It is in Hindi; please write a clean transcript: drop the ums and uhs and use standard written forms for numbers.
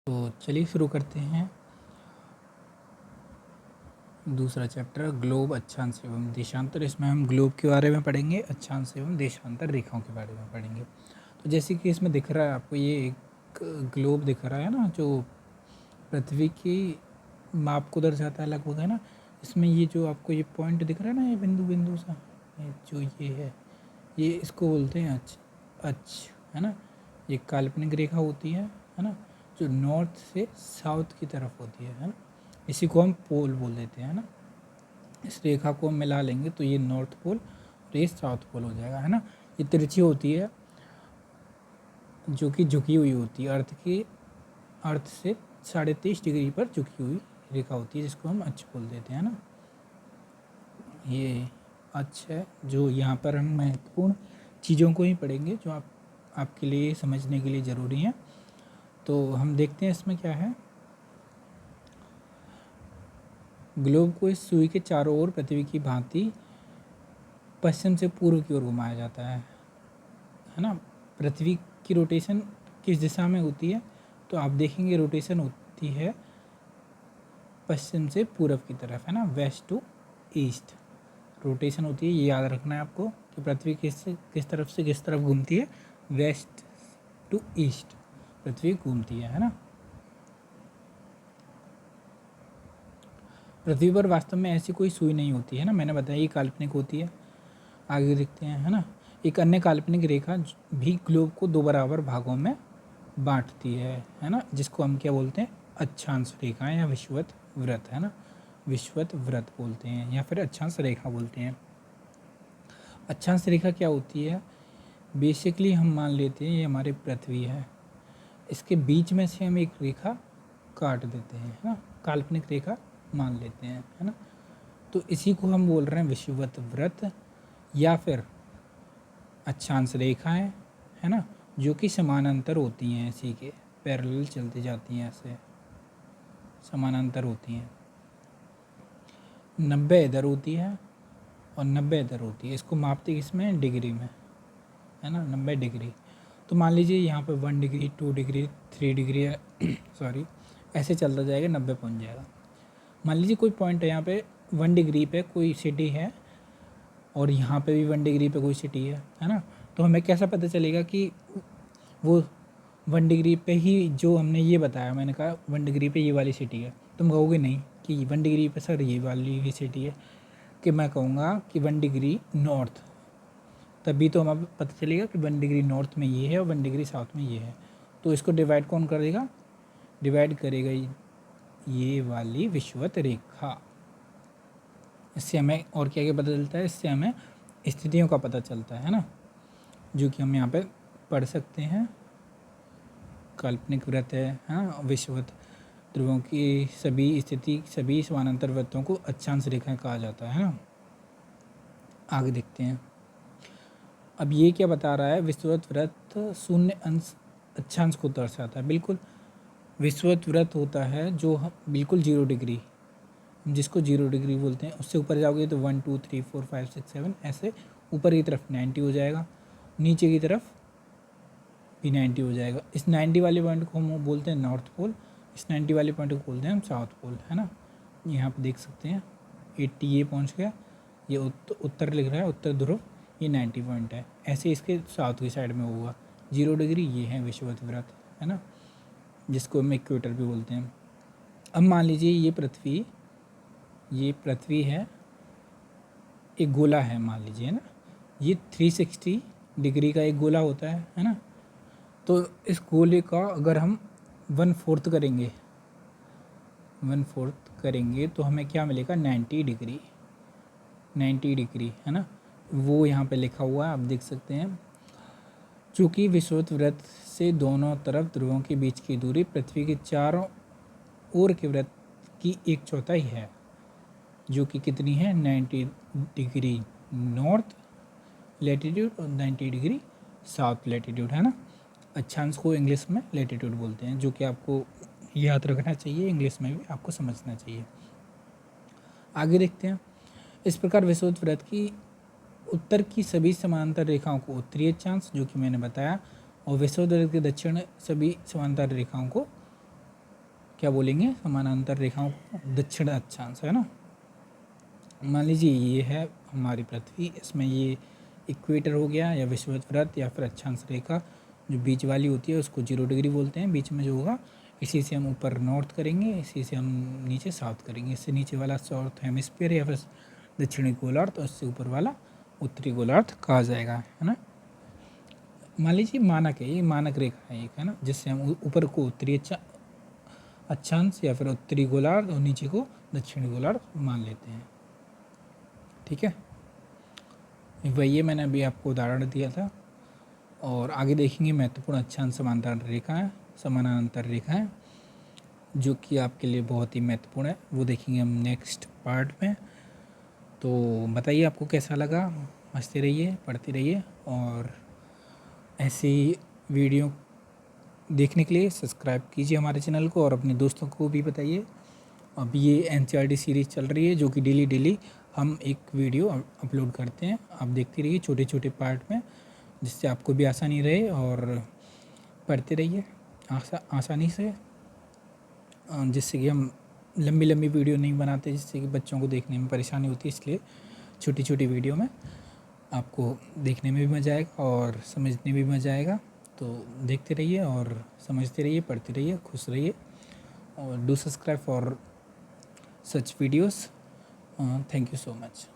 तो चलिए शुरू करते हैं दूसरा चैप्टर ग्लोब अक्षांश एवं देशांतर। इसमें हम ग्लोब के बारे में पढ़ेंगे, अक्षांश एवं देशांतर रेखाओं के बारे में पढ़ेंगे। तो जैसे कि इसमें दिख रहा है आपको, ये एक ग्लोब दिख रहा है ना, जो पृथ्वी की माप को दर्शाता है लगभग, है ना। इसमें ये जो आपको ये पॉइंट दिख रहा है ना, ये बिंदु बिंदु सा, ये जो ये है, ये इसको बोलते हैं अक्ष, है ना। ये काल्पनिक रेखा होती है ना, जो नॉर्थ से साउथ की तरफ होती है ना। इसी को हम पोल बोल देते हैं ना। इस रेखा को हम मिला लेंगे तो ये नॉर्थ पोल और ये साउथ पोल हो जाएगा, है ना। ये तिरछी होती है, जो कि झुकी हुई होती है, अर्थ से 23.5 डिग्री पर झुकी हुई रेखा होती है, जिसको हम अक्ष बोल देते हैं ना। ये अक्ष है, जो यहाँ पर हम महत्वपूर्ण चीज़ों को ही पढ़ेंगे जो आपके लिए समझने के लिए ज़रूरी है। तो हम देखते हैं इसमें क्या है। ग्लोब को इस सुई के चारों ओर पृथ्वी की भांति पश्चिम से पूर्व की ओर घुमाया जाता है ना। पृथ्वी की रोटेशन किस दिशा में होती है, तो आप देखेंगे रोटेशन होती है पश्चिम से पूर्व की तरफ, है ना, वेस्ट टू ईस्ट रोटेशन होती है। ये याद रखना है आपको कि पृथ्वी किस तरफ से किस तरफ घूमती है, वेस्ट टू ईस्ट पृथ्वी घूमती है ना। पृथ्वी पर वास्तव में ऐसी कोई सुई नहीं होती है ना, मैंने बताया ये काल्पनिक होती है। आगे देखते हैं, है ना। एक अन्य काल्पनिक रेखा भी ग्लोब को 2 बराबर भागों में बांटती है ना, जिसको हम क्या बोलते हैं, अक्षांश रेखा या विषुवत वृत्त, है ना। विषुवत वृत्त बोलते हैं या फिर अक्षांश रेखा बोलते हैं। अक्षांश रेखा क्या होती है, बेसिकली हम मान लेते हैं ये हमारी पृथ्वी है, इसके बीच में से हम एक रेखा काट देते हैं, है ना, काल्पनिक रेखा मान लेते हैं, है ना। तो इसी को हम बोल रहे हैं विषुवत वृत्त या फिर अक्षांश रेखाएं, है ना, जो कि समानांतर होती हैं, इसी के पैरेलल चलती जाती हैं, ऐसे समानांतर होती हैं। 90 इधर होती है और 90 इधर होती है। इसको मापते किसमें, डिग्री में, है ना, 90 डिग्री। तो मान लीजिए यहाँ पे 1 डिग्री 2 डिग्री 3 डिग्री सॉरी, ऐसे चलता जाएगा, 90 पहुँच जाएगा। मान लीजिए कोई पॉइंट है यहाँ पे 1 डिग्री पे कोई सिटी है और यहाँ पे भी 1 डिग्री पे कोई सिटी है ना। तो हमें कैसा पता चलेगा कि वो 1 डिग्री पे ही, जो हमने ये बताया, मैंने कहा 1 डिग्री पे ये वाली सिटी है, तुम कहोगे नहीं कि 1 डिग्री पे सर ये वाली ही सिटी है, कि मैं कहूँगा कि 1 डिग्री नॉर्थ, तभी तो हमें पता चलेगा कि 1 डिग्री नॉर्थ में ये है और 1 डिग्री साउथ में ये है। तो इसको डिवाइड कौन करेगा, डिवाइड करेगा ये वाली विषुवत रेखा। इससे हमें और क्या क्या पता चलता है, इससे हमें स्थितियों का पता चलता है ना, जो कि हम यहाँ पे पढ़ सकते हैं। काल्पनिक वृत्त है हाँ, विषुवत ध्रुवों की सभी स्थिति, सभी समानांतर वृत्तों को अक्षांश रेखाएं कहा जाता है ना। आगे देखते हैं। अब ये क्या बता रहा है, विषुवत वृत्त शून्य अंश अक्षांश को दर्शाता है। बिल्कुल विषुवत वृत्त होता है जो बिल्कुल 0 डिग्री, जिसको 0 डिग्री बोलते हैं। उससे ऊपर जाओगे तो 1 2 3 4 5 6 7 ऐसे ऊपर की तरफ 90 हो जाएगा, नीचे की तरफ भी 90 हो जाएगा। इस 90 वाले पॉइंट को हम बोलते हैं नॉर्थ पोल, इस 90 वाले पॉइंट को बोलते हैं हम साउथ पोल, है ना। यहाँ पे देख सकते हैं 80 ये पहुँच गया, ये उत्तर लिख रहा है, उत्तर ध्रुव, ये 90 पॉइंट है। ऐसे इसके साउथ की साइड में होगा 0 डिग्री, ये है विषुवत वृत्त, है ना, जिसको हम इक्वेटर भी बोलते हैं। अब मान लीजिए ये पृथ्वी है, एक गोला है मान लीजिए, है ना। ये 360 डिग्री का एक गोला होता है ना। तो इस गोले का अगर हम 1/4 करेंगे, 1/4 करेंगे तो हमें क्या मिलेगा, 90 डिग्री, 90 डिग्री, है ना। वो यहाँ पे लिखा हुआ है, आप देख सकते हैं। चूँकि विषुवत वृत्त से दोनों तरफ ध्रुवों के बीच की दूरी पृथ्वी के चारों ओर के वृत्त की 1/4 है, जो कि कितनी है, 90 डिग्री नॉर्थ लेटीट्यूड और 90 डिग्री साउथ लेटीट्यूड, है ना। अक्षांश को इंग्लिश में लेटीट्यूड बोलते हैं, जो कि आपको याद रखना चाहिए, इंग्लिश में भी आपको समझना चाहिए। आगे देखते हैं। इस प्रकार विषुवत वृत्त की उत्तर की सभी समांतर रेखाओं को उत्तरी अक्षांश, जो कि मैंने बताया, और विषुवत वृत्त के दक्षिण सभी समांतर रेखाओं को क्या बोलेंगे समानांतर रेखाओं को दक्षिण अक्षांश, है ना। मान लीजिए ये है हमारी पृथ्वी, इसमें ये इक्वेटर हो गया या विषुवत वृत्त या फिर अक्षांश रेखा जो बीच वाली होती है उसको 0 डिग्री बोलते हैं, बीच में जो होगा। इसी से हम ऊपर नॉर्थ करेंगे, इसी से हम नीचे साउथ करेंगे। इससे नीचे वाला साउथ हेमिस्फीयर या फिर दक्षिणी गोलार्ध, और इससे ऊपर वाला उत्तरी गोलार्ध कहा जाएगा, है ना। मान लीजिए मानक है, ये मानक रेखा है एक, है ना, जिससे हम ऊपर को उत्तरी अक्षांश या फिर उत्तरी गोलार्ध और नीचे को दक्षिणी गोलार्ध मान लेते हैं। ठीक है, वही मैंने अभी आपको उदाहरण दिया था। और आगे देखेंगे महत्वपूर्ण अक्षांश समानांतर रेखाएं जो कि आपके लिए बहुत ही महत्वपूर्ण है, वो देखेंगे हम नेक्स्ट पार्ट में। तो बताइए आपको कैसा लगा, हंसते रहिए, पढ़ते रहिए, और ऐसी वीडियो देखने के लिए सब्सक्राइब कीजिए हमारे चैनल को और अपने दोस्तों को भी बताइए। अब ये एनसीईआरटी सीरीज़ चल रही है जो कि डेली हम एक वीडियो अपलोड करते हैं, आप देखते रहिए छोटे छोटे पार्ट में, जिससे आपको भी आसानी रहे और पढ़ते रहिए आसानी से, जिससे कि हम लंबी वीडियो नहीं बनाते जिससे कि बच्चों को देखने में परेशानी होती है। इसलिए छोटी छोटी वीडियो में आपको देखने में भी मज़ा आएगा और समझने में भी मज़ा आएगा। तो देखते रहिए और समझते रहिए, पढ़ते रहिए, खुश रहिए, और do subscribe for such videos. Thank you so much.